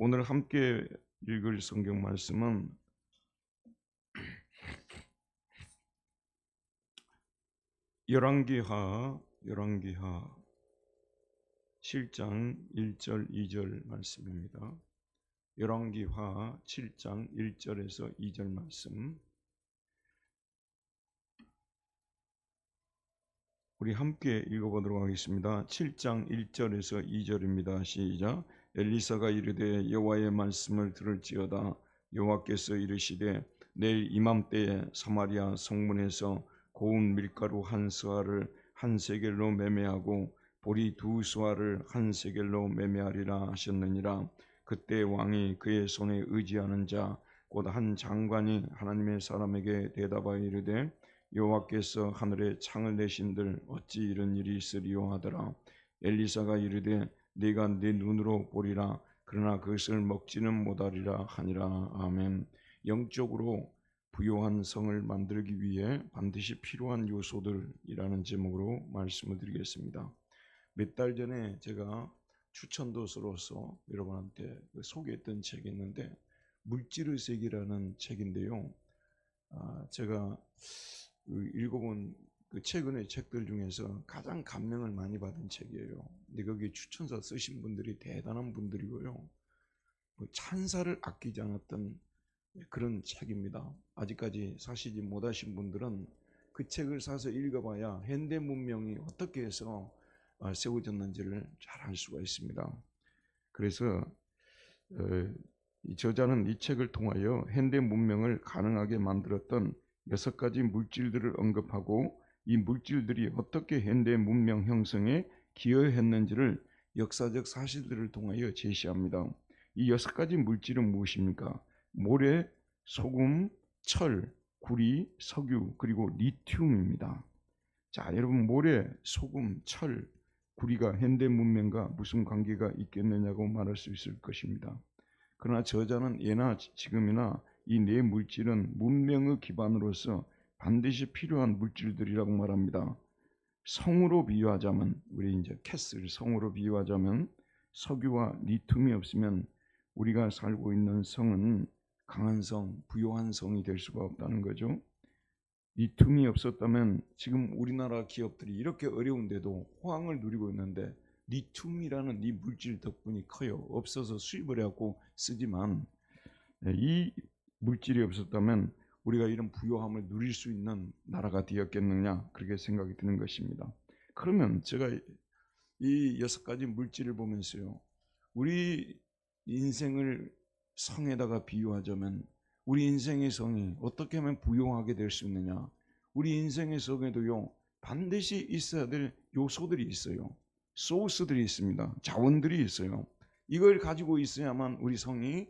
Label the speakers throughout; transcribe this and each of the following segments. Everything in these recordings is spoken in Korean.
Speaker 1: 오늘 함께 읽을 성경 말씀은 열왕기하 7장 1절 2절 말씀입니다. 열왕기하 7장 1절에서 2절 말씀, 우리 함께 읽어보도록 하겠습니다. 7장 1절에서 2절입니다. 시작. 엘리사가 이르되 여호와의 말씀을 들을지어다. 여호와께서 이르시되 내일 이맘때에 사마리아 성문에서 고운 밀가루 한 스와를 한 세겔로 매매하고 보리 두 스와를 한 세겔로 매매하리라 하셨느니라. 그때 왕이 그의 손에 의지하는 자 곧 한 장관이 하나님의 사람에게 대답하여 이르되 여호와께서 하늘에 창을 내신들 어찌 이런 일이 있으리요 하더라. 엘리사가 이르되 네가 네 눈으로 보리라. 그러나 그것을 먹지는 못하리라 하니라. 아멘. 영적으로 부요한 성을 만들기 위해 반드시 필요한 요소들이라는 제목으로 말씀을 드리겠습니다. 몇 달 전에 제가 추천도서로서 여러분한테 소개했던 책이 있는데 물질의 세계라는 책인데요. 제가 읽어본 최근의 책들 중에서 가장 감명을 많이 받은 책이에요. 근데 거기 추천서 쓰신 분들이 대단한 분들이고요. 찬사를 아끼지 않았던 그런 책입니다. 아직까지 사시지 못하신 분들은 그 책을 사서 읽어봐야 현대 문명이 어떻게 해서 세워졌는지를 잘 알 수가 있습니다. 그래서 이 저자는 이 책을 통하여 현대 문명을 가능하게 만들었던 6가지 물질들을 언급하고 이 물질들이 어떻게 현대 문명 형성에 기여했는지를 역사적 사실들을 통하여 제시합니다. 이 6가지 물질은 무엇입니까? 모래, 소금, 철, 구리, 석유, 그리고 리튬입니다. 자, 여러분, 모래, 소금, 철, 구리가 현대 문명과 무슨 관계가 있겠느냐고 말할 수 있을 것입니다. 그러나 저자는 예나 지금이나 이 네 물질은 문명의 기반으로서 반드시 필요한 물질들이라고 말합니다. 성으로 비유하자면, 우리 이제 캐슬 성으로 비유하자면 석유와 리튬이 없으면 우리가 살고 있는 성은 강한 성, 부요한 성이 될 수가 없다는 거죠. 리튬이 없었다면 지금 우리나라 기업들이 이렇게 어려운데도 호황을 누리고 있는데 리튬이라는 이 물질 덕분이 커요. 없어서 수입을 해갖고 쓰지만 이 물질이 없었다면 우리가 이런 부요함을 누릴 수 있는 나라가 되었겠느냐, 그렇게 생각이 드는 것입니다. 그러면 제가 이 6가지 물질을 보면서요, 우리 인생을 성에다가 비유하자면 우리 인생의 성이 어떻게 하면 부요하게 될 수 있느냐, 우리 인생의 성에도요 반드시 있어야 될 요소들이 있어요. 소스들이 있습니다. 자원들이 있어요. 이걸 가지고 있어야만 우리 성이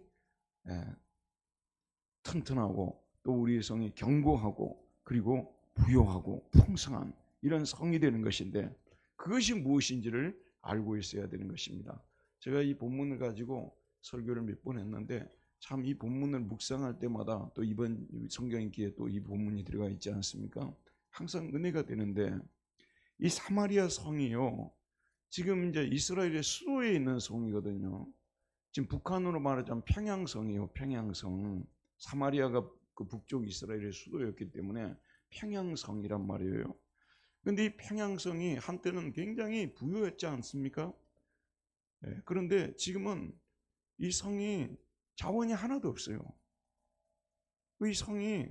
Speaker 1: 튼튼하고 또 우리의 성이 견고하고 그리고 부요하고 풍성한 이런 성이 되는 것인데, 그것이 무엇인지를 알고 있어야 되는 것입니다. 제가 이 본문을 가지고 설교를 몇 번 했는데 참 이 본문을 묵상할 때마다 또 이번 성경 읽기에 또 이 본문이 들어가 있지 않습니까? 항상 은혜가 되는데, 이 사마리아 성이요, 지금 이제 이스라엘의 수도에 있는 성이거든요. 지금 북한으로 말하자면 평양성이에요. 평양성. 사마리아가 그 북쪽 이스라엘의 수도였기 때문에 평양성이란 말이에요. 그런데 이 평양성이 한때는 굉장히 부유했지 않습니까? 네, 그런데 지금은 이 성이 자원이 하나도 없어요. 이 성이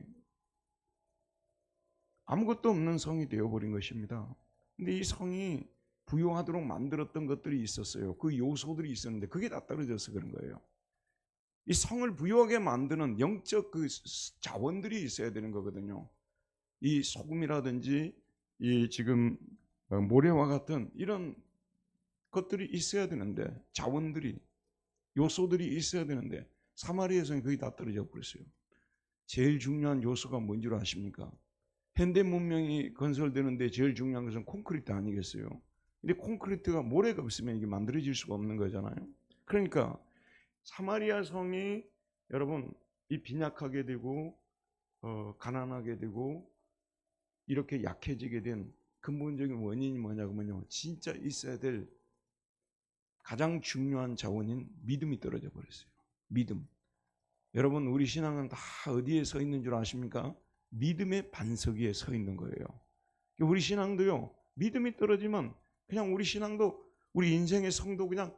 Speaker 1: 아무것도 없는 성이 되어버린 것입니다. 근데 이 성이 부유하도록 만들었던 것들이 있었어요. 그 요소들이 있었는데 그게 다 떨어져서 그런 거예요. 이 성을 부유하게 만드는 영적 그 자원들이 있어야 되는 거거든요. 이 소금이라든지 이 지금 모래와 같은 이런 것들이 있어야 되는데, 자원들이, 요소들이 있어야 되는데 사마리아 성이 거의 다 떨어져 버렸어요. 제일 중요한 요소가 뭔지 아십니까? 현대 문명이 건설되는데 제일 중요한 것은 콘크리트 아니겠어요? 근데 콘크리트가 모래가 없으면 이게 만들어질 수가 없는 거잖아요. 그러니까 사마리아 성이 여러분 이 빈약하게 되고 가난하게 되고 이렇게 약해지게 된 근본적인 원인이 뭐냐면요, 진짜 있어야 될 가장 중요한 자원인 믿음이 떨어져 버렸어요. 믿음. 여러분, 우리 신앙은 다 어디에 서 있는 줄 아십니까? 믿음의 반석 위에 서 있는 거예요. 우리 신앙도요, 믿음이 떨어지면 그냥 우리 신앙도, 우리 인생의 성도 그냥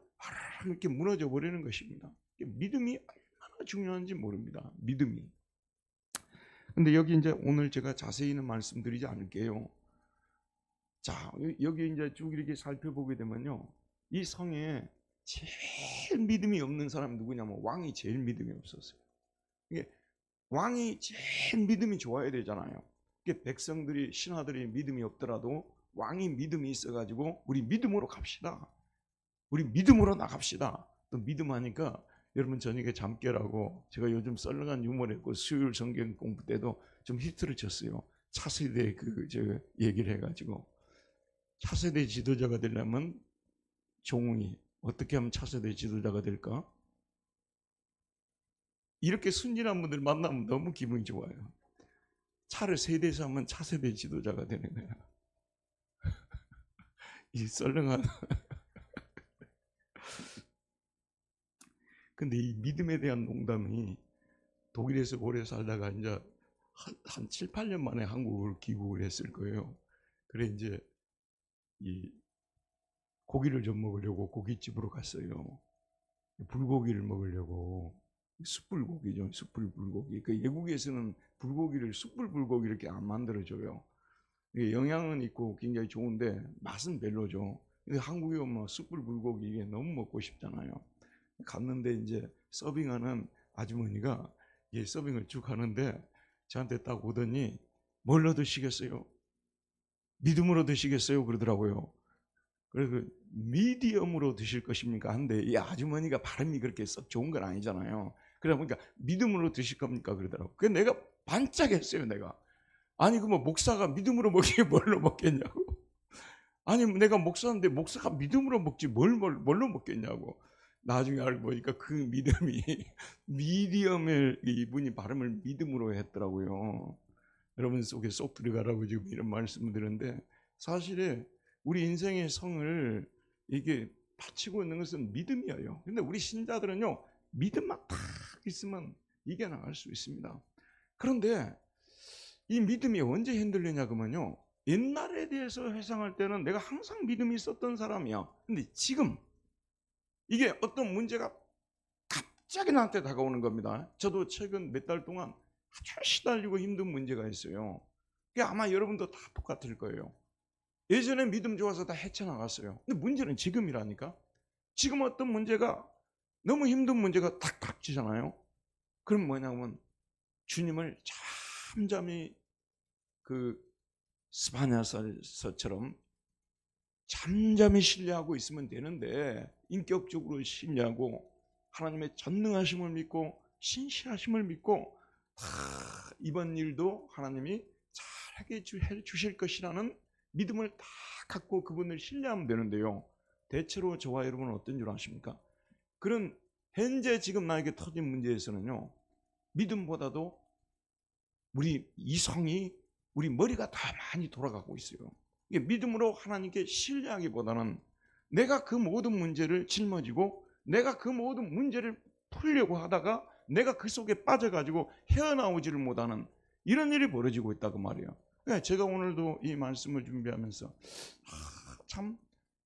Speaker 1: 이렇게 무너져 버리는 것입니다. 믿음이 얼마나 중요한지 모릅니다. 믿음이. 근데 여기 이제 오늘 제가 자세히는 말씀드리지 않을게요. 자, 여기 이제 쭉 이렇게 살펴보게 되면요, 이 성에 제일 믿음이 없는 사람이 누구냐면 왕이 제일 믿음이 없었어요. 이게 왕이 제일 믿음이 좋아야 되잖아요. 이게 백성들이, 신하들이 믿음이 없더라도 왕이 믿음이 있어가지고 우리 믿음으로 갑시다, 우리 믿음으로 나갑시다. 또 믿음하니까 여러분, 저녁에 잠 깨라고 제가 요즘 썰렁한 유머를 했고 수요일 성경 공부 때도 좀 히트를 쳤어요. 차세대 얘기를 해가지고, 차세대 지도자가 되려면 종이 어떻게 하면 차세대 지도자가 될까? 이렇게 순진한 분들 만나면 너무 기분이 좋아요. 차를 세대에서 하면 차세대 지도자가 되는 거야. 이 썰렁한. 근데 이 믿음에 대한 농담이, 독일에서 오래 살다가 이제 한 7, 8년 만에 한국으로 귀국을 했을 거예요. 그래 이제 이 고기를 좀 먹으려고 고깃집으로 갔어요. 불고기를 먹으려고. 숯불고기죠. 숯불불고기. 그 외국에서는 불고기를 숯불불고기 이렇게 안 만들어줘요. 영양은 있고 굉장히 좋은데 맛은 별로죠. 근데 한국에 오면 숯불불고기 이게 너무 먹고 싶잖아요. 갔는데 이제 서빙하는 아주머니가 서빙을 쭉 하는데 저한테 딱 오더니 뭘로 드시겠어요? 믿음으로 드시겠어요? 그러더라고요. 그래서 미디엄으로 드실 것입니까? 한데 이 아주머니가 발음이 그렇게 썩 좋은 건 아니잖아요. 그러다 보니까 믿음으로 드실 겁니까? 그러더라고요. 그래서 내가 반짝했어요. 내가. 아니 그 뭐 목사가 믿음으로 먹기 뭘로 먹겠냐고. 아니 내가 목사인데 목사가 믿음으로 먹지 뭘로 먹겠냐고. 나중에 알고 보니까 그 믿음이 미디엄을, 이분이 발음을 믿음으로 했더라고요. 여러분 속에 쏙 들어가라고 지금 이런 말씀을 드렸는데, 사실에 우리 인생의 성을 이게 바치고 있는 것은 믿음이에요. 근데 우리 신자들은요, 믿음만 딱 있으면 이겨나갈 수 있습니다. 그런데 이 믿음이 언제 흔들리냐 그러면요, 옛날에 대해서 회상할 때는 내가 항상 믿음이 있었던 사람이야. 근데 지금 이게 어떤 문제가 갑자기 나한테 다가오는 겁니다. 저도 최근 몇 달 동안 아주 시달리고 힘든 문제가 있어요. 그게 아마 여러분도 다 똑같을 거예요. 예전에 믿음 좋아서 다 헤쳐나갔어요. 근데 문제는 지금이라니까. 지금 어떤 문제가, 너무 힘든 문제가 탁 닥치잖아요. 그럼 뭐냐면 주님을 잠잠히 그 스바냐서처럼 잠잠히 신뢰하고 있으면 되는데, 인격적으로 신뢰하고 하나님의 전능하심을 믿고 신실하심을 믿고 이번 일도 하나님이 잘하게 해주실 것이라는 믿음을 다 갖고 그분을 신뢰하면 되는데요, 대체로 저와 여러분은 어떤 줄 아십니까? 그런 현재 지금 나에게 터진 문제에서는요, 믿음보다도 우리 이성이, 우리 머리가 다 많이 돌아가고 있어요. 이게 믿음으로 하나님께 신뢰하기보다는 내가 그 모든 문제를 짊어지고 내가 그 모든 문제를 풀려고 하다가 내가 그 속에 빠져가지고 헤어나오지를 못하는 이런 일이 벌어지고 있다고 말이에요. 그러니까 제가 오늘도 이 말씀을 준비하면서 참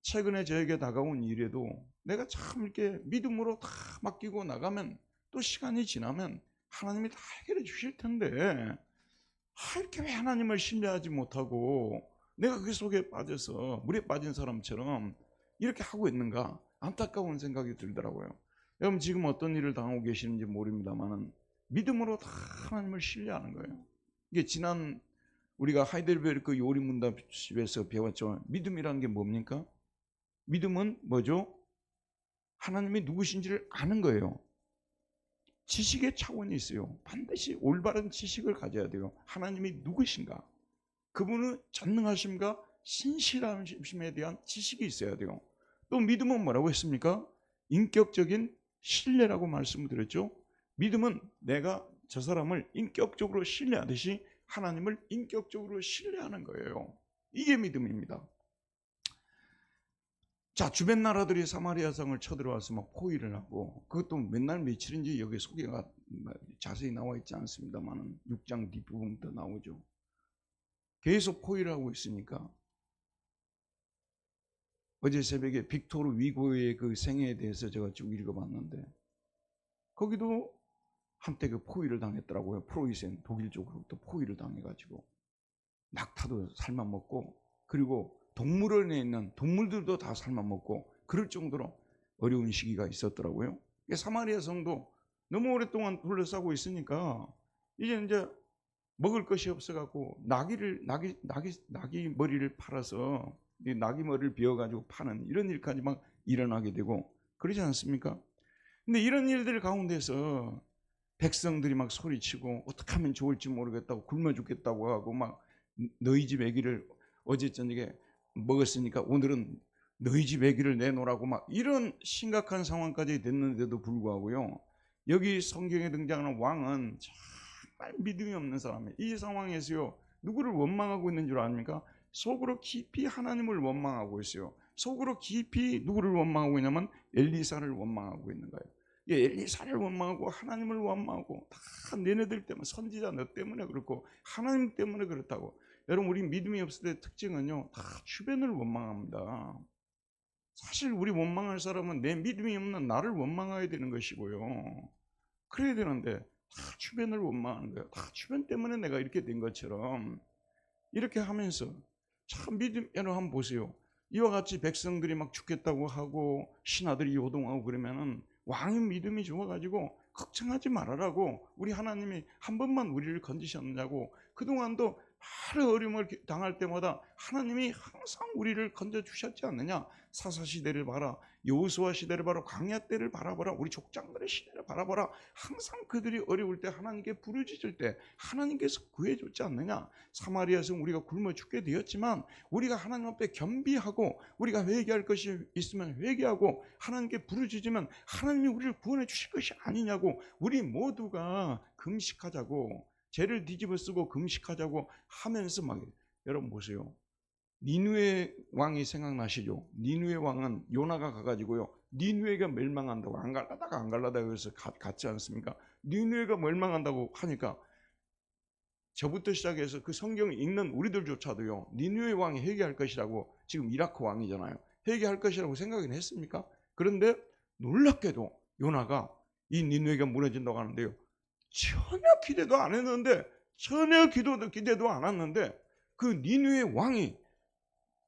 Speaker 1: 최근에 저에게 다가온 일에도 내가 참 이렇게 믿음으로 다 맡기고 나가면 또 시간이 지나면 하나님이 다 해결해 주실 텐데, 이렇게 왜 하나님을 신뢰하지 못하고 내가 그 속에 빠져서 물에 빠진 사람처럼 이렇게 하고 있는가, 안타까운 생각이 들더라고요. 여러분 지금 어떤 일을 당하고 계시는지 모릅니다만 믿음으로 다 하나님을 신뢰하는 거예요. 이게 지난 우리가 하이델베르크 요리문답집에서 배웠죠. 믿음이라는 게 뭡니까? 믿음은 뭐죠? 하나님이 누구신지를 아는 거예요. 지식의 차원이 있어요. 반드시 올바른 지식을 가져야 돼요. 하나님이 누구신가? 그분은 전능하심과 신실하심에 대한 지식이 있어야 돼요. 또 믿음은 뭐라고 했습니까? 인격적인 신뢰라고 말씀을 드렸죠. 믿음은 내가 저 사람을 인격적으로 신뢰하듯이 하나님을 인격적으로 신뢰하는 거예요. 이게 믿음입니다. 자, 주변 나라들이 사마리아 성을 쳐들어와서 막 포위를 하고, 그것도 맨날 며칠인지 여기 소개가 자세히 나와 있지 않습니다만 6장 뒷부분부터 나오죠. 계속 포위를 하고 있으니까 어제 새벽에 빅토르 위고의 그 생애에 대해서 제가 쭉 읽어봤는데 거기도 한때 그 포위를 당했더라고요. 프로이센 독일 쪽으로부터 포위를 당해가지고 낙타도 삶아먹고, 그리고 동물원에 있는 동물들도 다 삶아먹고, 그럴 정도로 어려운 시기가 있었더라고요. 사마리아 성도 너무 오랫동안 둘러싸고 있으니까 이제 먹을 것이 없어갖고 나기 머리를 팔아서 나기 머리를 비워가지고 파는 이런 일까지 막 일어나게 되고 그러지 않습니까? 근데 이런 일들 가운데서 백성들이 막 소리치고 어떻게 하면 좋을지 모르겠다고, 굶어 죽겠다고 하고, 막 너희 집 애기를 어제 저녁에 먹었으니까 오늘은 너희 집 애기를 내놓으라고, 막 이런 심각한 상황까지 됐는데도 불구하고요, 여기 성경에 등장하는 왕은 정말 믿음이 없는 사람이에요. 이 상황에서요, 누구를 원망하고 있는 줄 아십니까? 속으로 깊이 하나님을 원망하고 있어요. 속으로 깊이 누구를 원망하고 있냐면 엘리사를 원망하고 있는 거예요. 엘리사를 원망하고 하나님을 원망하고, 다 너네들 때문에, 선지자 너 때문에 그렇고 하나님 때문에 그렇다고. 여러분, 우리 믿음이 없을 때 특징은요, 다 주변을 원망합니다. 사실 우리 원망할 사람은 내 믿음이 없는 나를 원망해야 되는 것이고요, 그래야 되는데 다 주변을 원망하는 거예요. 다 주변 때문에 내가 이렇게 된 것처럼 이렇게 하면서, 참 믿음, 여러분 한번 보세요. 이와 같이 백성들이 막 죽겠다고 하고 신하들이 요동하고 그러면은 왕의 믿음이 좋아가지고 걱정하지 말아라고, 우리 하나님이 한 번만 우리를 건지셨느냐고, 그동안도 많은 어려움을 당할 때마다 하나님이 항상 우리를 건져주셨지 않느냐. 사사시대를 봐라, 여호수아 시대를 봐라, 광야 때를 바라봐라, 우리 족장들의 시대를 바라봐라. 항상 그들이 어려울 때, 하나님께 부르짖을 때 하나님께서 구해줬지 않느냐. 사마리아에서 우리가 굶어 죽게 되었지만 우리가 하나님 앞에 겸비하고, 우리가 회개할 것이 있으면 회개하고 하나님께 부르짖으면 하나님이 우리를 구원해 주실 것이 아니냐고. 우리 모두가 금식하자고, 죄를 뒤집어 쓰고 금식하자고 하면서 막, 여러분 보세요. 니누의 왕이 생각나시죠? 니누의 왕은 요나가 가가지고요, 니누에가 멸망한다고, 안 갈라다가 그래서 갔지 않습니까? 니누에가 멸망한다고 하니까 저부터 시작해서 그 성경을 읽는 우리들조차도요, 니누의 왕이 회개할 것이라고, 지금 이라크 왕이잖아요, 회개할 것이라고 생각은 했습니까? 그런데 놀랍게도 요나가 이 니누에가 무너진다고 하는데요, 전혀 기대도 안 했는데, 전혀 기대도 안 했는데 그 니누의 왕이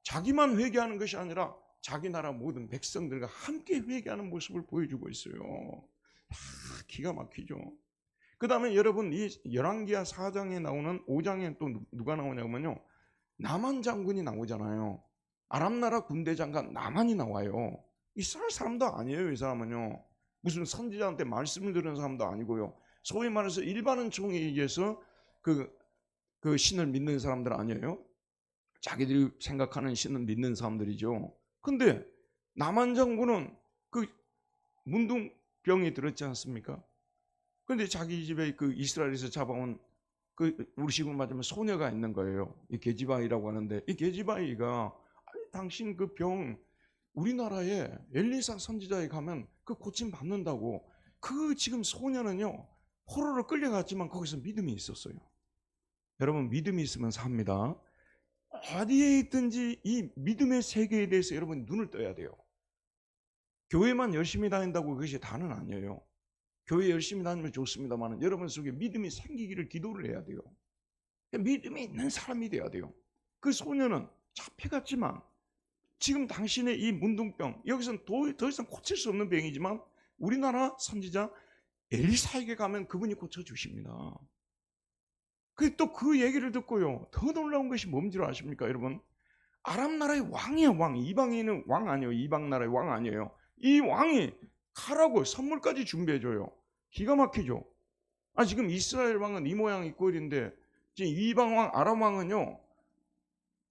Speaker 1: 자기만 회개하는 것이 아니라 자기 나라 모든 백성들과 함께 회개하는 모습을 보여주고 있어요. 기가 막히죠. 그 다음에 여러분, 이 열왕기하 4장에 나오는 5장에 또 누가 나오냐면요, 나만 장군이 나오잖아요. 아람 나라 군대 장관 나만이 나와요. 이스라엘 사람도 아니에요. 이 사람은요, 무슨 선지자한테 말씀을 들은 사람도 아니고요, 소위 말해서 일반은 총에 의해서 그 신을 믿는 사람들 아니에요. 자기들이 생각하는 신을 믿는 사람들이죠. 근데 남한 장군은 그 문둥병이 들었지 않습니까? 근데 자기 집에 그 이스라엘에서 잡아온 그 우리 식으로 말하면 소녀가 있는 거예요. 이 게지바이라고 하는데, 이 게지바이가 당신 그 병 우리나라에 엘리사 선지자에 가면 그 고침 받는다고. 그 지금 소녀는요, 포로로 끌려갔지만 거기서 믿음이 있었어요. 여러분, 믿음이 있으면 삽니다. 어디에 있든지 이 믿음의 세계에 대해서 여러분 눈을 떠야 돼요. 교회만 열심히 다닌다고 그것이 다는 아니에요. 교회 열심히 다니면 좋습니다만 여러분 속에 믿음이 생기기를 기도를 해야 돼요. 믿음이 있는 사람이 돼야 돼요. 그 소녀는 잡혀갔지만 지금 당신의 이 문둥병, 여기서는 더 이상 고칠 수 없는 병이지만 우리나라 선지자 엘리사에게 가면 그분이 고쳐주십니다. 또 그 얘기를 듣고요, 더 놀라운 것이 뭔지 아십니까 여러분? 아람 나라의 왕이야, 왕. 이방인은 왕 아니에요. 이방 나라의 왕 아니에요. 이 왕이 가라고 선물까지 준비해줘요. 기가 막히죠. 지금 이스라엘 왕은 이 모양 이 꼴인데, 지금 이방 왕 아람 왕은요,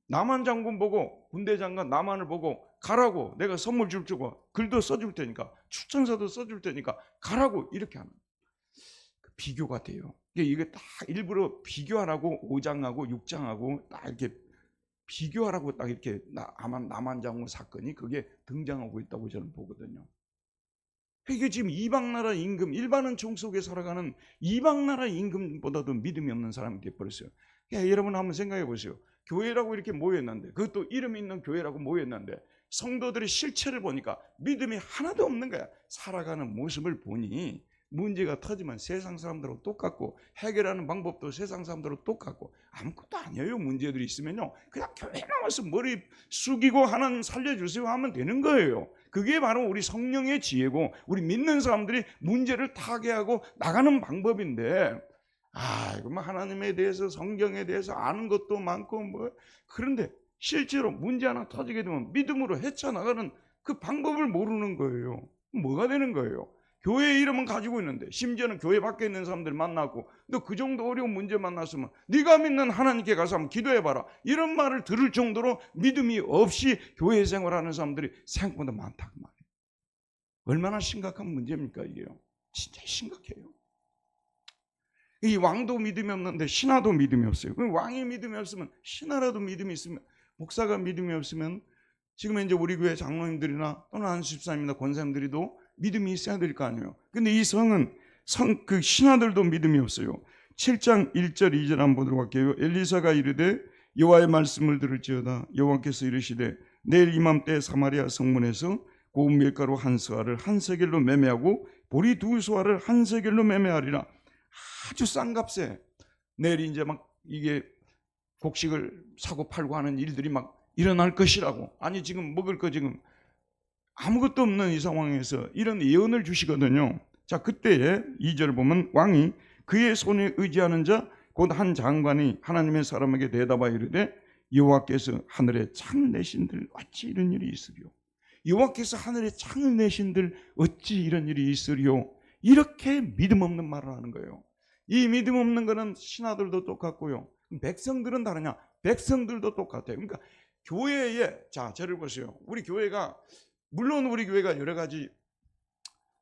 Speaker 1: 남한 장군 보고, 군대 장관 남한을 보고 가라고, 내가 선물 줄 주고 글도 써줄 테니까, 추천서도 써줄 테니까 가라고, 이렇게 하는 그 비교가 돼요. 이게 딱 일부러 비교하라고 5장하고 6장하고 딱 이렇게 비교하라고 딱 이렇게 남한장군 사건이 그게 등장하고 있다고 저는 보거든요. 이게 지금 이방 나라 임금, 일반은 종 속에 살아가는 이방 나라 임금보다도 믿음이 없는 사람이 되어버렸어요. 여러분 한번 생각해 보세요. 교회라고 이렇게 모였는데, 그것도 이름 있는 교회라고 모였는데 성도들의 실체를 보니까 믿음이 하나도 없는 거야. 살아가는 모습을 보니 문제가 터지면 세상 사람들하고 똑같고 해결하는 방법도 세상 사람들하고 똑같고 아무것도 아니에요. 문제들이 있으면요 그냥 교회 나와서 머리 숙이고 하나님 살려주세요 하면 되는 거예요. 그게 바로 우리 성령의 지혜고 우리 믿는 사람들이 문제를 타개하고 나가는 방법인데, 이거 뭐 하나님에 대해서 성경에 대해서 아는 것도 많고 뭐, 그런데 실제로 문제 하나 터지게 되면 믿음으로 헤쳐나가는 그 방법을 모르는 거예요. 뭐가 되는 거예요? 교회 이름은 가지고 있는데, 심지어는 교회 밖에 있는 사람들 만나고 너 그 정도 어려운 문제 만났으면 네가 믿는 하나님께 가서 한번 기도해봐라, 이런 말을 들을 정도로 믿음이 없이 교회 생활하는 사람들이 생각보다 많다고 말이에요. 얼마나 심각한 문제입니까 이게요. 진짜 심각해요. 이 왕도 믿음이 없는데 신하도 믿음이 없어요. 그럼 왕이 믿음이 없으면 신하라도 믿음이 있으면, 목사가 믿음이 없으면 지금 이제 우리 교회 장로님들이나 또는 안수집사님이나 권사님들이도 믿음이 있어야 될 거 아니에요. 근데 이 성은 그 신하들도 믿음이 없어요. 7장 1절 2절 한번 보도록 할게요. 엘리사가 이르되 여호와의 말씀을 들을지어다 여호와께서 이르시되 내일 이맘때 사마리아 성문에서 고운 밀가루 한 서아를 한 세겔로 매매하고 보리 두 소아를 한 세겔로 매매하리라. 아주 싼 값에 내일 이제 막 이게 곡식을 사고 팔고 하는 일들이 막 일어날 것이라고. 아니 지금 먹을 거 지금 아무것도 없는 이 상황에서 이런 예언을 주시거든요. 자, 그때에 2절 보면 왕이 그의 손에 의지하는 자 곧 한 장관이 하나님의 사람에게 대답하여 이르되 여호와께서 하늘에 창을 내신들 어찌 이런 일이 있으리요. 여호와께서 하늘에 창을 내신들 어찌 이런 일이 있으리요. 이렇게 믿음 없는 말을 하는 거예요. 이 믿음 없는 거는 신하들도 똑같고요. 백성들은 다르냐? 백성들도 똑같아요. 그러니까 교회에, 자, 저를 보세요. 우리 교회가, 물론 우리 교회가 여러 가지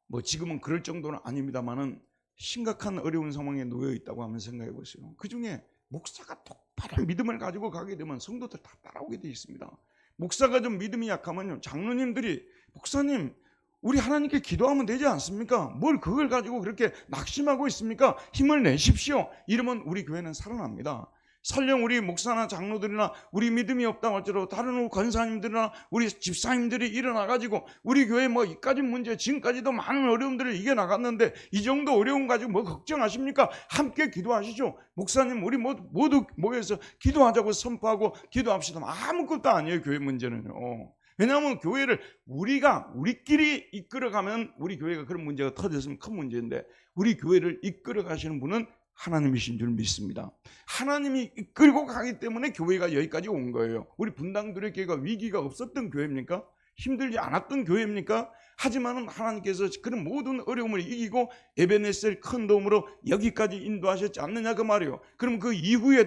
Speaker 1: 뭐 지금은 그럴 정도는 아닙니다만은 심각한 어려운 상황에 놓여 있다고 하면 생각해 보세요. 그 중에 목사가 똑바로 믿음을 가지고 가게 되면 성도들 다 따라오게 돼 있습니다. 목사가 좀 믿음이 약하면요, 장로님들이 목사님 우리 하나님께 기도하면 되지 않습니까? 뭘 그걸 가지고 그렇게 낙심하고 있습니까? 힘을 내십시오. 이러면 우리 교회는 살아납니다. 설령 우리 목사나 장로들이나 우리 믿음이 없다고 할지라도 다른 권사님들이나 우리 집사님들이 일어나가지고 우리 교회 뭐 이까지 문제, 지금까지도 많은 어려움들을 이겨나갔는데 이 정도 어려움 가지고 뭐 걱정하십니까? 함께 기도하시죠. 목사님 우리 모두 모여서 기도하자고 선포하고 기도합시다. 아무것도 아니에요 교회 문제는요. 왜냐하면 교회를 우리끼리 이끌어가면 우리 교회가 그런 문제가 터졌으면 큰 문제인데, 우리 교회를 이끌어 가시는 분은 하나님이신 줄 믿습니다. 하나님이 이끌고 가기 때문에 교회가 여기까지 온 거예요. 우리 분당교회 교회가 위기가 없었던 교회입니까? 힘들지 않았던 교회입니까? 하지만 하나님께서 그런 모든 어려움을 이기고 에베네셀 큰 도움으로 여기까지 인도하셨지 않느냐 그 말이에요. 그럼 그 이후의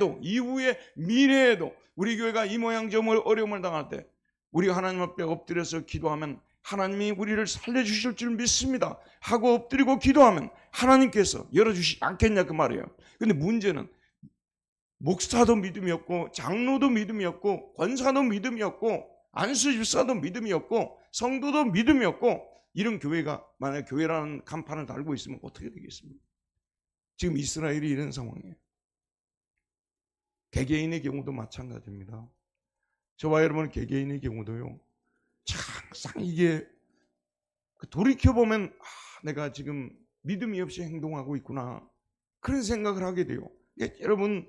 Speaker 1: 미래에도 우리 교회가 이 모양 저 어려움을 당할 때 우리가 하나님 앞에 엎드려서 기도하면 하나님이 우리를 살려주실 줄 믿습니다 하고 엎드리고 기도하면 하나님께서 열어주시지 않겠냐 그 말이에요. 근데 문제는 목사도 믿음이 없고 장로도 믿음이 없고 권사도 믿음이 없고 안수집사도 믿음이 없고 성도도 믿음이 없고, 이런 교회가 만약 교회라는 간판을 달고 있으면 어떻게 되겠습니까? 지금 이스라엘이 이런 상황이에요. 개개인의 경우도 마찬가지입니다. 저와 여러분 개개인의 경우도요, 항상 이게 돌이켜보면 내가 지금 믿음이 없이 행동하고 있구나 그런 생각을 하게 돼요. 여러분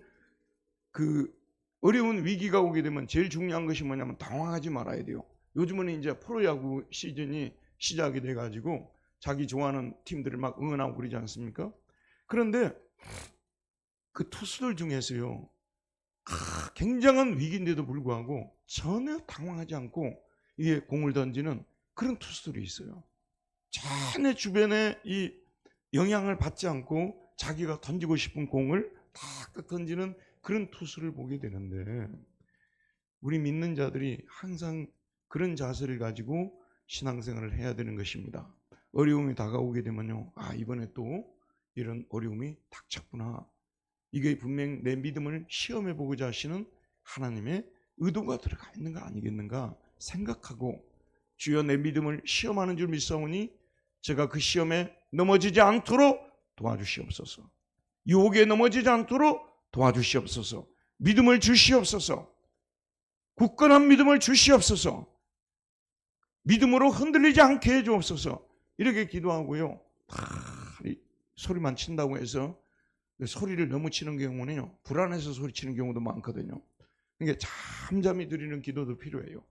Speaker 1: 그 어려운 위기가 오게 되면 제일 중요한 것이 뭐냐면 당황하지 말아야 돼요. 요즘은 이제 프로야구 시즌이 시작이 돼가지고 자기 좋아하는 팀들을 막 응원하고 그러지 않습니까? 그런데 그 투수들 중에서요, 굉장한 위기인데도 불구하고 전혀 당황하지 않고 이게 공을 던지는 그런 투수들이 있어요. 전혀 주변에 이 영향을 받지 않고 자기가 던지고 싶은 공을 탁 던지는 그런 투수를 보게 되는데, 우리 믿는 자들이 항상 그런 자세를 가지고 신앙생활을 해야 되는 것입니다. 어려움이 다가오게 되면요, 이번에 또 이런 어려움이 닥쳤구나. 이게 분명 내 믿음을 시험해 보고자 하시는 하나님의 의도가 들어가 있는가 아니겠는가 생각하고 주여 내 믿음을 시험하는 줄 믿사오니 제가 그 시험에 넘어지지 않도록 도와주시옵소서. 유혹에 넘어지지 않도록 도와주시옵소서. 믿음을 주시옵소서. 굳건한 믿음을 주시옵소서. 믿음으로 흔들리지 않게 해주옵소서. 이렇게 기도하고요. 소리만 친다고 해서 소리를 너무 치는 경우는요, 불안해서 소리 치는 경우도 많거든요. 그러니까 잠잠히 드리는 기도도 필요해요.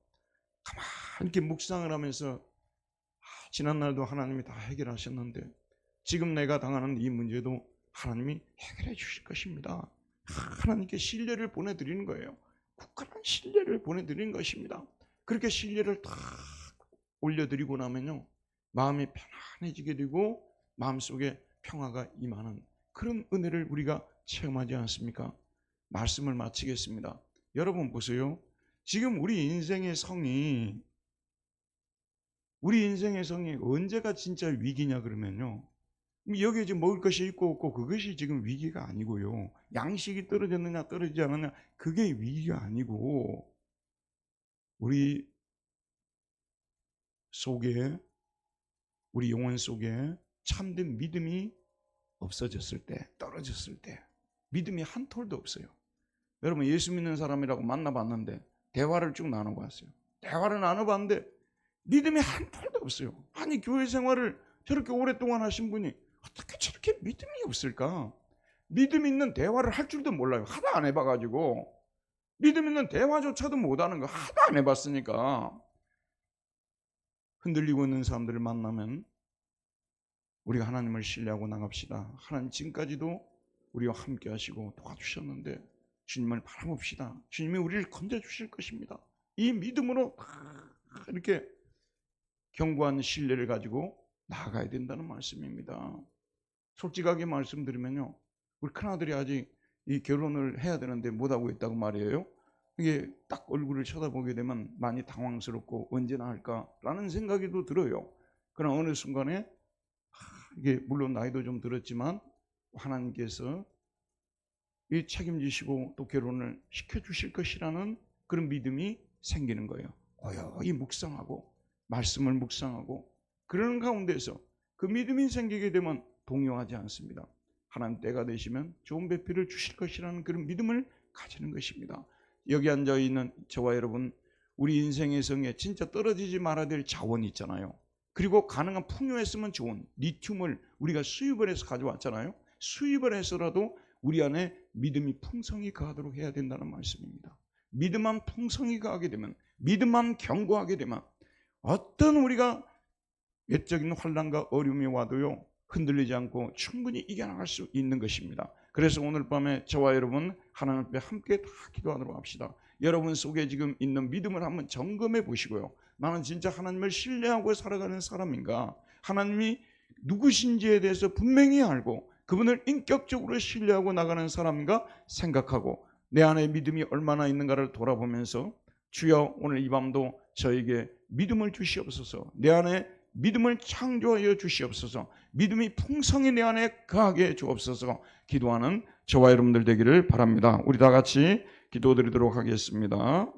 Speaker 1: 가만히 이렇게 묵상을 하면서 지난날도 하나님이 다 해결하셨는데 지금 내가 당하는 이 문제도 하나님이 해결해 주실 것입니다. 하나님께 신뢰를 보내드리는 거예요. 굳건한 신뢰를 보내드리는 것입니다. 그렇게 신뢰를 다 올려드리고 나면요, 마음이 편안해지게 되고 마음속에 평화가 임하는 그런 은혜를 우리가 체험하지 않습니까? 말씀을 마치겠습니다. 여러분 보세요. 지금 우리 인생의 성이 언제가 진짜 위기냐 그러면요, 여기에 지금 먹을 것이 있고 없고 그것이 지금 위기가 아니고요, 양식이 떨어졌느냐 떨어지지 않느냐 그게 위기가 아니고, 우리 속에, 우리 영혼 속에 참된 믿음이 없어졌을 때, 떨어졌을 때 믿음이 한 톨도 없어요. 여러분 예수 믿는 사람이라고 만나봤는데 대화를 쭉 나눠봤어요. 대화를 나눠봤는데 믿음이 한 톨도 없어요. 아니 교회 생활을 저렇게 오랫동안 하신 분이 어떻게 저렇게 믿음이 없을까? 믿음 있는 대화를 할 줄도 몰라요. 하도 안 해봐가지고. 믿음 있는 대화조차도 못하는 거 하도 안 해봤으니까. 흔들리고 있는 사람들을 만나면 우리가 하나님을 신뢰하고 나갑시다. 하나님 지금까지도 우리와 함께 하시고 도와주셨는데 주님을 바라봅시다. 주님이 우리를 건져주실 것입니다. 이 믿음으로 이렇게 견고한 신뢰를 가지고 나아가야 된다는 말씀입니다. 솔직하게 말씀드리면요, 우리 큰아들이 아직 이 결혼을 해야 되는데 못하고 있다고 말이에요. 이게 딱 얼굴을 쳐다보게 되면 많이 당황스럽고 언제나 할까라는 생각이 또 들어요. 그러나 어느 순간에 이게 물론 나이도 좀 들었지만 하나님께서 이 책임지시고 또 결혼을 시켜주실 것이라는 그런 믿음이 생기는 거예요. 고요히 묵상하고 말씀을 묵상하고 그러는 가운데서 그 믿음이 생기게 되면 동요하지 않습니다. 하나님 때가 되시면 좋은 배필을 주실 것이라는 그런 믿음을 가지는 것입니다. 여기 앉아있는 저와 여러분, 우리 인생의 성에 진짜 떨어지지 말아야 될 자원이 있잖아요. 그리고 가능한 풍요했으면 좋은 리튬을 우리가 수입을 해서 가져왔잖아요. 수입을 해서라도 우리 안에 믿음이 풍성히 가도록 해야 된다는 말씀입니다. 믿음만 풍성히 가게 되면, 믿음만 견고하게 되면 어떤 우리가 외적인 환난과 어려움이 와도요, 흔들리지 않고 충분히 이겨나갈 수 있는 것입니다. 그래서 오늘 밤에 저와 여러분 하나님 앞에 함께 다 기도하도록 합시다. 여러분 속에 지금 있는 믿음을 한번 점검해 보시고요, 나는 진짜 하나님을 신뢰하고 살아가는 사람인가, 하나님이 누구신지에 대해서 분명히 알고 그분을 인격적으로 신뢰하고 나가는 사람인가 생각하고 내 안에 믿음이 얼마나 있는가를 돌아보면서 주여 오늘 이 밤도 저에게 믿음을 주시옵소서, 내 안에 믿음을 창조하여 주시옵소서, 믿음이 풍성히 내 안에 거하게 주옵소서 기도하는 저와 여러분들 되기를 바랍니다. 우리 다 같이 기도드리도록 하겠습니다.